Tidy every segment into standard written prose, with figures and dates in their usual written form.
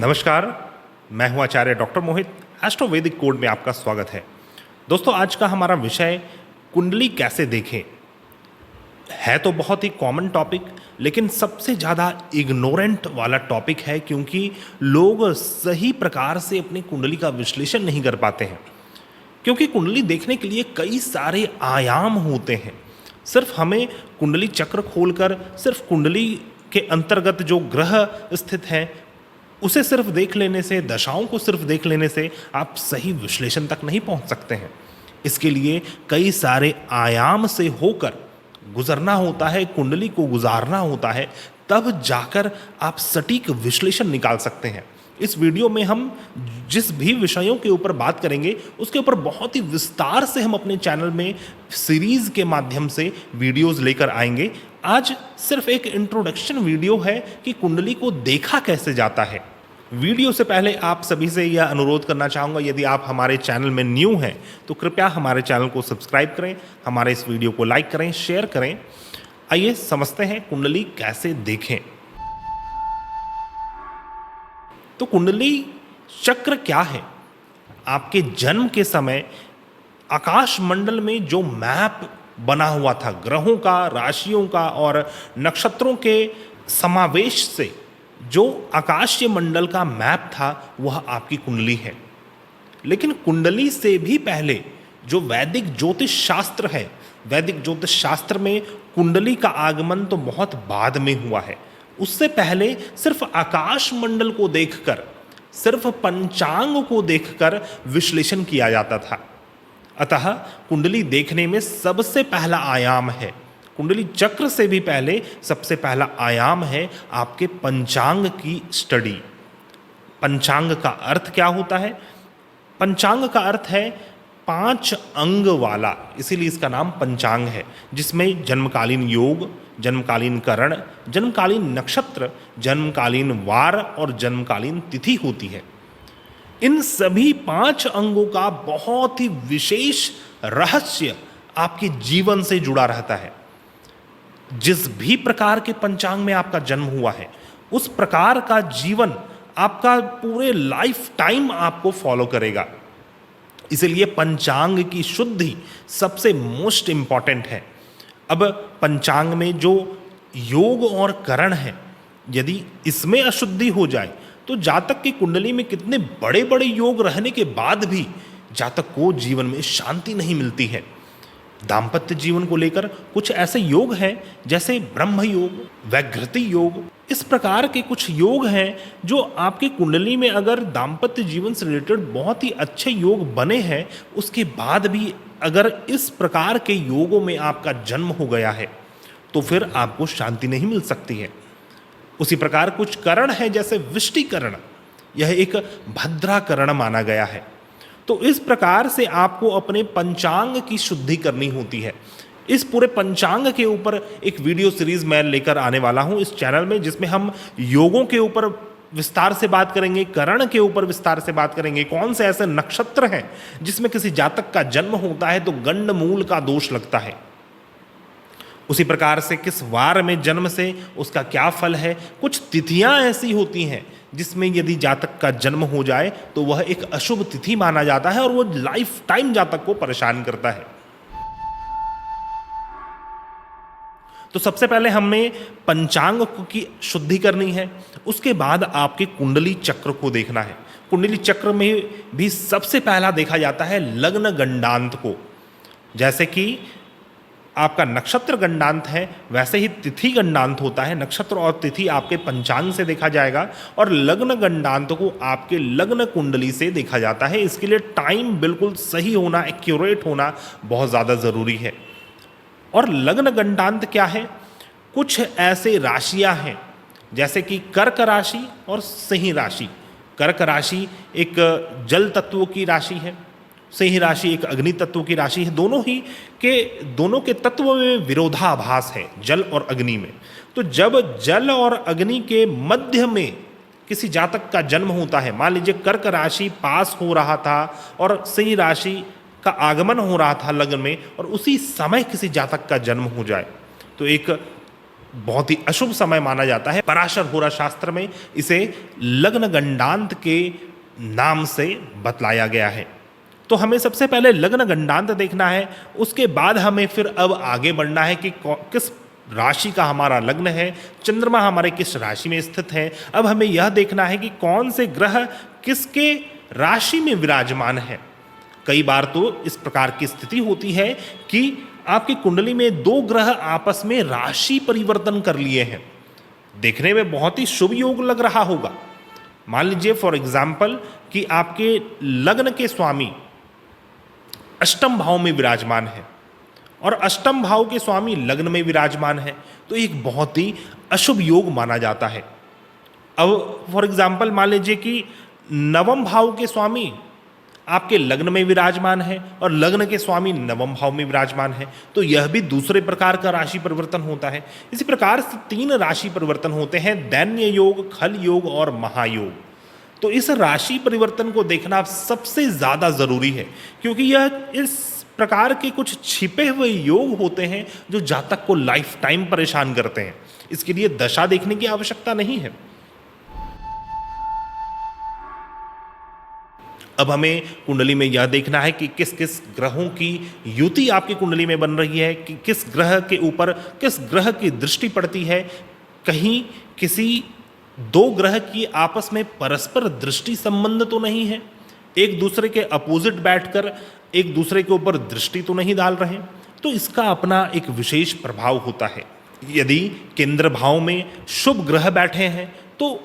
नमस्कार, मैं हूं आचार्य डॉक्टर मोहित। एस्ट्रो वैदिक कोड में आपका स्वागत है। दोस्तों, आज का हमारा विषय कुंडली कैसे देखें है। तो बहुत ही कॉमन टॉपिक, लेकिन सबसे ज़्यादा इग्नोरेंट वाला टॉपिक है, क्योंकि लोग सही प्रकार से अपनी कुंडली का विश्लेषण नहीं कर पाते हैं। क्योंकि कुंडली देखने के लिए कई सारे आयाम होते हैं। सिर्फ हमें कुंडली चक्र खोलकर सिर्फ कुंडली के अंतर्गत जो ग्रह स्थित हैं उसे सिर्फ देख लेने से, दशाओं को सिर्फ देख लेने से आप सही विश्लेषण तक नहीं पहुंच सकते हैं। इसके लिए कई सारे आयाम से होकर गुजरना होता है, कुंडली को गुजारना होता है, तब जाकर आप सटीक विश्लेषण निकाल सकते हैं। इस वीडियो में हम जिस भी विषयों के ऊपर बात करेंगे उसके ऊपर बहुत ही विस्तार से हम अपने चैनल में सीरीज के माध्यम से वीडियोस लेकर आएंगे। आज सिर्फ एक इंट्रोडक्शन वीडियो है कि कुंडली को देखा कैसे जाता है। वीडियो से पहले आप सभी से यह अनुरोध करना चाहूँगा, यदि आप हमारे चैनल में न्यू हैं तो कृपया हमारे चैनल को सब्सक्राइब करें, हमारे इस वीडियो को लाइक करें, शेयर करें। आइए समझते हैं कुंडली कैसे देखें। तो कुंडली चक्र क्या है? आपके जन्म के समय आकाश मंडल में जो मैप बना हुआ था ग्रहों का, राशियों का और नक्षत्रों के समावेश से जो आकाशीय मंडल का मैप था वह आपकी कुंडली है। लेकिन कुंडली से भी पहले जो वैदिक ज्योतिष शास्त्र है, वैदिक ज्योतिष शास्त्र में कुंडली का आगमन तो बहुत बाद में हुआ है। उससे पहले सिर्फ आकाश मंडल को देखकर, सिर्फ पंचांग को देखकर विश्लेषण किया जाता था। अतः कुंडली देखने में सबसे पहला आयाम है, कुंडली चक्र से भी पहले सबसे पहला आयाम है आपके पंचांग की स्टडी। पंचांग का अर्थ क्या होता है? पंचांग का अर्थ है 5 अंग वाला, इसीलिए इसका नाम पंचांग है, जिसमें जन्मकालीन योग, जन्मकालीन करण, जन्मकालीन नक्षत्र, जन्मकालीन वार और जन्मकालीन तिथि होती है। इन सभी 5 अंगों का बहुत ही विशेष रहस्य आपके जीवन से जुड़ा रहता है। जिस भी प्रकार के पंचांग में आपका जन्म हुआ है उस प्रकार का जीवन आपका पूरे लाइफ टाइम आपको फॉलो करेगा। इसलिए पंचांग की शुद्धि सबसे मोस्ट इंपॉर्टेंट है। अब पंचांग में जो योग और करण है, यदि इसमें अशुद्धि हो जाए तो जातक की कुंडली में कितने बड़े बड़े योग रहने के बाद भी जातक को जीवन में शांति नहीं मिलती है। दाम्पत्य जीवन को लेकर कुछ ऐसे योग हैं जैसे ब्रह्म योग, वैघृति योग, इस प्रकार के कुछ योग हैं जो आपकी कुंडली में अगर दाम्पत्य जीवन से रिलेटेड बहुत ही अच्छे योग बने हैं, उसके बाद भी अगर इस प्रकार के योगों में आपका जन्म हो गया है तो फिर आपको शांति नहीं मिल सकती है। उसी प्रकार कुछ करण है जैसे विष्टिकरण, यह एक भद्राकरण माना गया है। तो इस प्रकार से आपको अपने पंचांग की शुद्धि करनी होती है। इस पूरे पंचांग के ऊपर एक वीडियो सीरीज मैं लेकर आने वाला हूं इस चैनल में, जिसमें हम योगों के ऊपर विस्तार से बात करेंगे, करण के ऊपर विस्तार से बात करेंगे, कौन से ऐसे नक्षत्र हैं जिसमें किसी जातक का जन्म होता है तो गंडमूल का दोष लगता है। उसी प्रकार से किस वार में जन्म से उसका क्या फल है। कुछ तिथियां ऐसी होती हैं जिसमें यदि जातक का जन्म हो जाए तो वह एक अशुभ तिथि माना जाता है और वो लाइफ टाइम जातक को परेशान करता है। तो सबसे पहले हमें पंचांग की शुद्धि करनी है, उसके बाद आपके कुंडली चक्र को देखना है। कुंडली चक्र में भी सबसे पहला देखा जाता है लग्न गंडांत को। जैसे कि आपका नक्षत्र गंडांत है वैसे ही तिथि गंडांत होता है। नक्षत्र और तिथि आपके पंचांग से देखा जाएगा और लग्न गंडांत को आपके लग्न कुंडली से देखा जाता है। इसके लिए टाइम बिल्कुल सही होना, एक्यूरेट होना बहुत ज़्यादा ज़रूरी है। और लग्न गंडांत क्या है? कुछ ऐसे राशियां हैं जैसे कि कर्क राशि और सिंह राशि। कर्क राशि एक जल तत्व की राशि है, सिंह राशि एक अग्नि तत्व की राशि है। दोनों के तत्व में विरोधाभास है, जल और अग्नि में। तो जब जल और अग्नि के मध्य में किसी जातक का जन्म होता है, मान लीजिए कर्क राशि पास हो रहा था और सिंह राशि का आगमन हो रहा था लग्न में, और उसी समय किसी जातक का जन्म हो जाए तो एक बहुत ही अशुभ समय माना जाता है। पराशर होरा शास्त्र में इसे लग्न गंडांत के नाम से बतलाया गया है। तो हमें सबसे पहले लग्न गंडांत देखना है, उसके बाद हमें फिर अब आगे बढ़ना है कि किस राशि का हमारा लग्न है, चंद्रमा हमारे किस राशि में स्थित है। अब हमें यह देखना है कि कौन से ग्रह किसके राशि में विराजमान है। कई बार तो इस प्रकार की स्थिति होती है कि आपकी कुंडली में दो ग्रह आपस में राशि परिवर्तन कर लिए हैं, देखने में बहुत ही शुभ योग लग रहा होगा। मान लीजिए फॉर एग्जाम्पल कि आपके लग्न के स्वामी अष्टम भाव में विराजमान है और अष्टम भाव के स्वामी लग्न में विराजमान है, तो एक बहुत ही अशुभ योग माना जाता है। अब फॉर एग्जाम्पल मान लीजिए कि नवम भाव के स्वामी आपके लग्न में विराजमान है और लग्न के स्वामी नवम भाव में विराजमान है, तो यह भी दूसरे प्रकार का राशि परिवर्तन होता है। इसी प्रकार से 3 राशि परिवर्तन होते हैं, दैन्य योग, खल योग और महायोग। तो इस राशि परिवर्तन को देखना सबसे ज़्यादा ज़रूरी है, क्योंकि यह इस प्रकार के कुछ छिपे हुए योग होते हैं जो जातक को लाइफ टाइम परेशान करते हैं। इसके लिए दशा देखने की आवश्यकता नहीं है। अब हमें कुंडली में यह देखना है कि किस किस ग्रहों की युति आपकी कुंडली में बन रही है, कि किस ग्रह के ऊपर किस ग्रह की दृष्टि पड़ती है। कहीं किसी 2 ग्रह की आपस में परस्पर दृष्टि संबंध तो नहीं है, एक दूसरे के अपोजिट बैठकर एक दूसरे के ऊपर दृष्टि तो नहीं डाल रहे, तो इसका अपना एक विशेष प्रभाव होता है। यदि केंद्र भाव में शुभ ग्रह बैठे हैं तो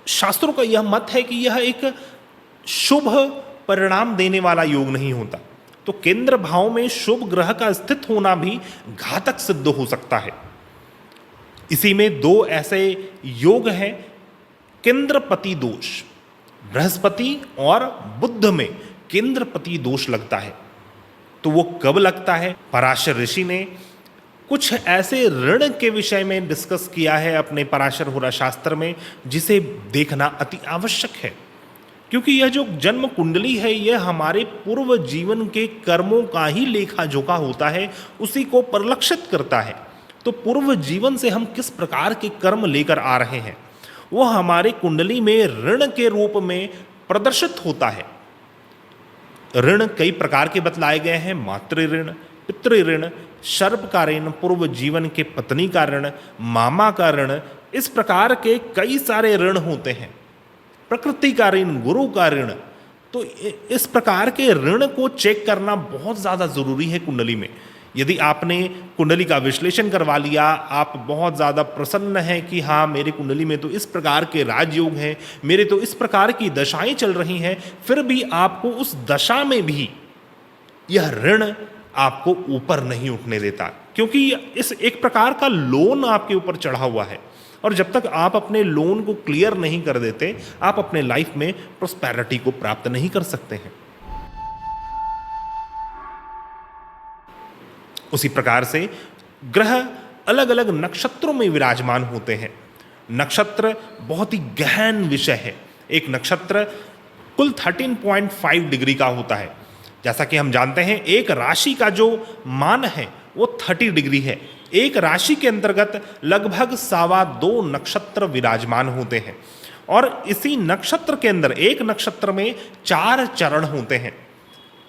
शास्त्रों का यह मत है कि यह एक शुभ परिणाम देने वाला योग नहीं होता। तो केंद्र भाव में शुभ ग्रह का स्थित होना भी घातक सिद्ध हो सकता है। इसी में 2 ऐसे योग हैं, केंद्रपति दोष, बृहस्पति और बुध में केंद्रपति दोष लगता है। तो वो कब लगता है? पराशर ऋषि ने कुछ ऐसे ऋण के विषय में डिस्कस किया है अपने पराशर होरा शास्त्र में, जिसे देखना अति आवश्यक है, क्योंकि यह जो जन्म कुंडली है यह हमारे पूर्व जीवन के कर्मों का ही लेखा जोखा होता है, उसी को परिलक्षित करता है। तो पूर्व जीवन से हम किस प्रकार के कर्म लेकर आ रहे हैं वो हमारे कुंडली में ऋण के रूप में प्रदर्शित होता है। ऋण कई प्रकार के बतलाए गए हैं, मातृ ऋण, पितृ ऋण, सर्प का ऋण, पूर्व जीवन के पत्नी का ऋण, मामा का ऋण, इस प्रकार के कई सारे ऋण होते हैं। प्रकृति का ऋण, गुरु का ऋण। तो इस प्रकार के ऋण को चेक करना बहुत ज़्यादा ज़रूरी है कुंडली में। यदि आपने कुंडली का विश्लेषण करवा लिया, आप बहुत ज़्यादा प्रसन्न हैं कि हाँ मेरी कुंडली में तो इस प्रकार के राजयोग हैं, मेरे तो इस प्रकार की दशाएं चल रही हैं, फिर भी आपको उस दशा में भी यह ऋण आपको ऊपर नहीं उठने देता, क्योंकि इस एक प्रकार का लोन आपके ऊपर चढ़ा हुआ है। और जब तक आप अपने लोन को क्लियर नहीं कर देते, आप अपने लाइफ में प्रोस्पेरिटी को प्राप्त नहीं कर सकते हैं। उसी प्रकार से ग्रह अलग अलग नक्षत्रों में विराजमान होते हैं। नक्षत्र बहुत ही गहन विषय है। एक नक्षत्र कुल 13.5 डिग्री का होता है। जैसा कि हम जानते हैं एक राशि का जो मान है वो 30 डिग्री है। एक राशि के अंतर्गत लगभग 2.25 नक्षत्र विराजमान होते हैं और इसी नक्षत्र के अंदर एक नक्षत्र में 4 चरण होते हैं।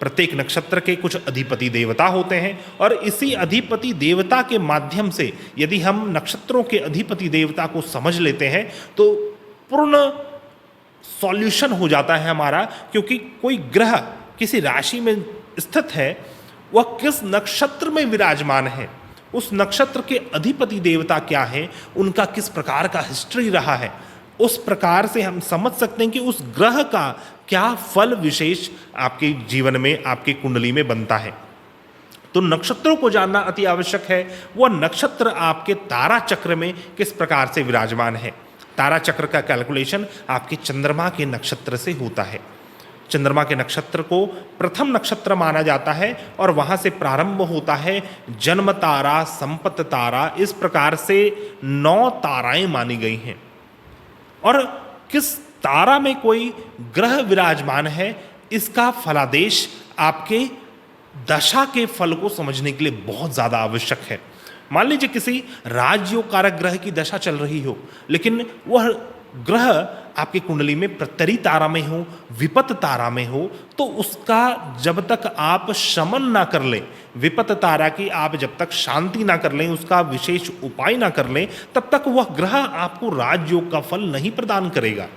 प्रत्येक नक्षत्र के कुछ अधिपति देवता होते हैं और इसी अधिपति देवता के माध्यम से यदि हम नक्षत्रों के अधिपति देवता को समझ लेते हैं तो पूर्ण सॉल्यूशन हो जाता है हमारा। क्योंकि कोई ग्रह किसी राशि में स्थित है, वह किस नक्षत्र में विराजमान है, उस नक्षत्र के अधिपति देवता क्या हैं, उनका किस प्रकार का हिस्ट्री रहा है, उस प्रकार से हम समझ सकते हैं कि उस ग्रह का क्या फल विशेष आपके जीवन में, आपकी कुंडली में बनता है। तो नक्षत्रों को जानना अति आवश्यक है। वह नक्षत्र आपके तारा चक्र में किस प्रकार से विराजमान है। तारा चक्र का कैलकुलेशन आपके चंद्रमा के नक्षत्र से होता है। चंद्रमा के नक्षत्र को प्रथम नक्षत्र माना जाता है और वहाँ से प्रारंभ होता है जन्म तारा, संपत तारा, इस प्रकार से 9 ताराएं मानी गई हैं। और किस तारा में कोई ग्रह विराजमान है, इसका फलादेश आपके दशा के फल को समझने के लिए बहुत ज़्यादा आवश्यक है। मान लीजिए किसी राजयोग कारक ग्रह की दशा चल रही हो, लेकिन वह ग्रह आपकी कुंडली में प्रत्यरी तारा में हो, विपत तारा में हो, तो उसका जब तक आप शमन ना कर लें, विपत तारा की आप जब तक शांति ना कर लें, उसका विशेष उपाय ना कर लें, तब तक वह ग्रह आपको राजयोग का फल नहीं प्रदान करेगा।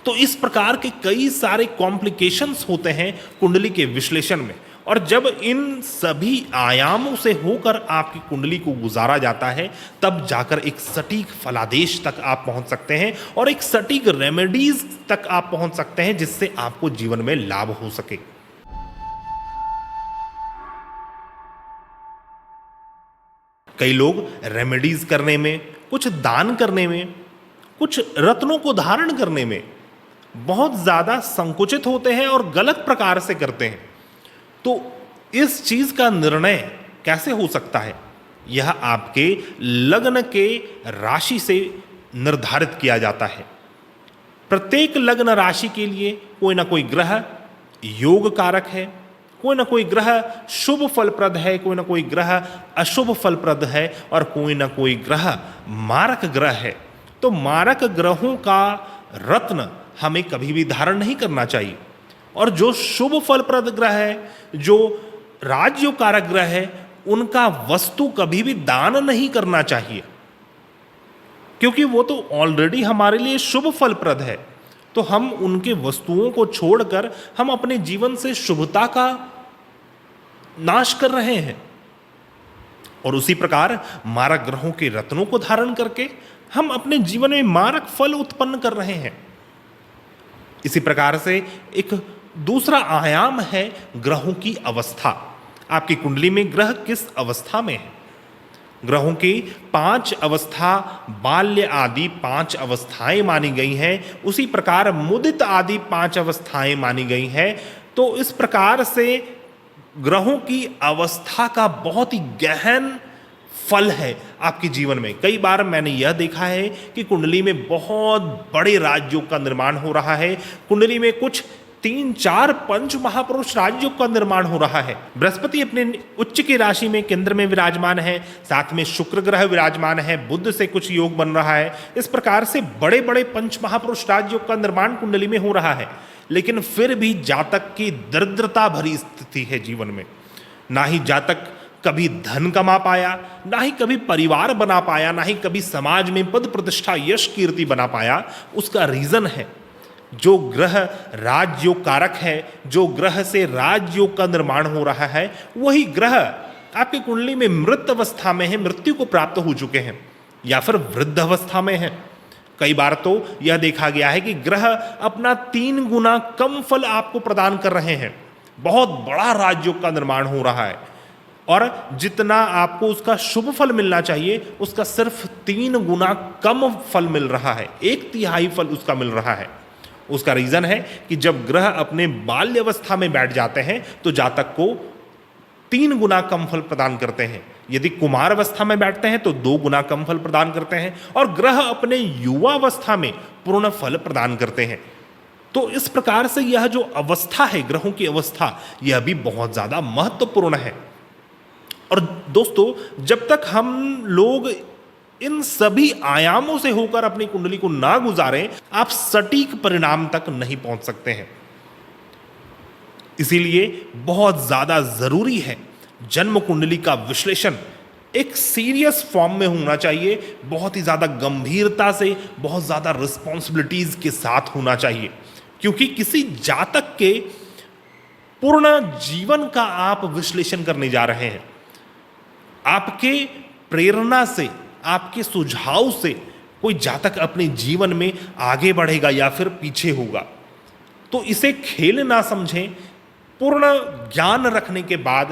तो इस प्रकार के कई सारे कॉम्प्लिकेशंस होते हैं कुंडली के विश्लेषण में, और जब इन सभी आयामों से होकर आपकी कुंडली को गुजारा जाता है, तब जाकर एक सटीक फलादेश तक आप पहुंच सकते हैं और एक सटीक रेमेडीज तक आप पहुंच सकते हैं, जिससे आपको जीवन में लाभ हो सके। कई लोग रेमेडीज करने में, कुछ दान करने में, कुछ रत्नों को धारण करने में बहुत ज्यादा संकुचित होते हैं और गलत प्रकार से करते हैं। तो इस चीज का निर्णय कैसे हो सकता है? यह आपके लग्न के राशि से निर्धारित किया जाता है। प्रत्येक लग्न राशि के लिए कोई ना कोई ग्रह योग कारक है, कोई ना कोई ग्रह शुभ फलप्रद है, कोई ना कोई ग्रह अशुभ फलप्रद है, और कोई ना कोई ग्रह मारक ग्रह है। तो मारक ग्रहों का रत्न हमें कभी भी धारण नहीं करना चाहिए, और जो शुभ फलप्रद ग्रह है, जो राजयोग कारक ग्रह है, उनका वस्तु कभी भी दान नहीं करना चाहिए, क्योंकि वो तो ऑलरेडी हमारे लिए शुभ फलप्रद है। तो हम उनके वस्तुओं को छोड़कर हम अपने जीवन से शुभता का नाश कर रहे हैं, और उसी प्रकार मारक ग्रहों के रत्नों को धारण करके हम अपने जीवन में मारक फल उत्पन्न कर रहे हैं। इसी प्रकार से एक दूसरा आयाम है ग्रहों की अवस्था। आपकी कुंडली में ग्रह किस अवस्था में है? ग्रहों की 5 अवस्था, बाल्य आदि 5 अवस्थाएं मानी गई हैं, उसी प्रकार मुदित आदि 5 अवस्थाएं मानी गई हैं। तो इस प्रकार से ग्रहों की अवस्था का बहुत ही गहन फल है आपके जीवन में। कई बार मैंने यह देखा है कि कुंडली में बहुत बड़े राजयोग का निर्माण हो रहा है, कुंडली में कुछ 3-4 पंच महापुरुष राजयोग का निर्माण हो रहा है। बृहस्पति अपने उच्च की राशि में केंद्र में विराजमान है, साथ में शुक्र ग्रह विराजमान है, बुध से कुछ योग बन रहा है। इस प्रकार से बड़े बड़े पंच महापुरुष राजयोग का निर्माण कुंडली में हो रहा है, लेकिन फिर भी जातक की दरिद्रता भरी स्थिति है जीवन में। ना ही जातक कभी धन कमा पाया, ना ही कभी परिवार बना पाया, ना ही कभी समाज में पद प्रतिष्ठा यश कीर्ति बना पाया। उसका रीजन है जो ग्रह राजयोग कारक है, जो ग्रह से राजयोग का निर्माण हो रहा है, वही ग्रह आपकी कुंडली में मृत अवस्था में है, मृत्यु को प्राप्त हो चुके हैं, या फिर वृद्ध अवस्था में है। कई बार तो यह देखा गया है कि ग्रह अपना 3 गुना कम फल आपको प्रदान कर रहे हैं। बहुत बड़ा राजयोग का निर्माण हो रहा है, और जितना आपको उसका शुभ फल मिलना चाहिए, उसका सिर्फ 3 गुना कम फल मिल रहा है, 1/3 फल उसका मिल रहा है। उसका रीजन है कि जब ग्रह अपने बाल्य अवस्था में बैठ जाते हैं तो जातक को 3 गुना कम फल प्रदान करते हैं। यदि कुमार अवस्था में बैठते हैं तो 2 गुना कम फल प्रदान करते हैं, और ग्रह अपने युवा अवस्था में पूर्ण फल प्रदान करते हैं। तो इस प्रकार से यह जो अवस्था है, ग्रहों की अवस्था, यह भी बहुत ज्यादा महत्वपूर्ण है। और दोस्तों, जब तक हम लोग इन सभी आयामों से होकर अपनी कुंडली को ना गुजारें, आप सटीक परिणाम तक नहीं पहुंच सकते हैं। इसीलिए बहुत ज्यादा जरूरी है जन्म कुंडली का विश्लेषण एक सीरियस फॉर्म में होना चाहिए, बहुत ही ज्यादा गंभीरता से, बहुत ज्यादा रिस्पॉन्सिबिलिटीज के साथ होना चाहिए, क्योंकि किसी जातक के पूर्ण जीवन का आप विश्लेषण करने जा रहे हैं। आपके प्रेरणा से, आपके सुझाव से कोई जातक अपने जीवन में आगे बढ़ेगा या फिर पीछे होगा। तो इसे खेल ना समझें, पूर्ण ज्ञान रखने के बाद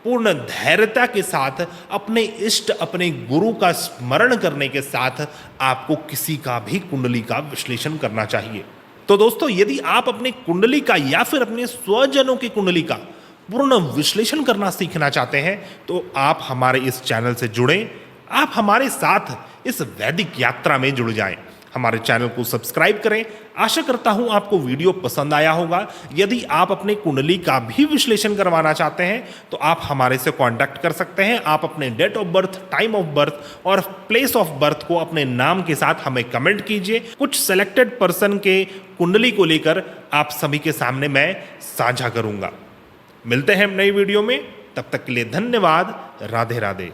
पूर्ण धैर्यता के साथ अपने इष्ट, अपने गुरु का स्मरण करने के साथ आपको किसी का भी कुंडली का विश्लेषण करना चाहिए। तो दोस्तों, यदि आप अपने कुंडली का या फिर अपने स्वजनों की कुंडली का पूर्ण विश्लेषण करना सीखना चाहते हैं, तो आप हमारे इस चैनल से जुड़ें, आप हमारे साथ इस वैदिक यात्रा में जुड़ जाएं। हमारे चैनल को सब्सक्राइब करें। आशा करता हूं आपको वीडियो पसंद आया होगा। यदि आप अपने कुंडली का भी विश्लेषण करवाना चाहते हैं तो आप हमारे से कांटेक्ट कर सकते हैं। आप अपने date of birth, time of birth और प्लेस ऑफ बर्थ को अपने नाम के साथ हमें कमेंट कीजिए। कुछ सेलेक्टेड पर्सन के कुंडली को लेकर आप सभी के सामने मैं साझा करूंगा। मिलते हैं नई वीडियो में, तब तक के लिए धन्यवाद। राधे राधे।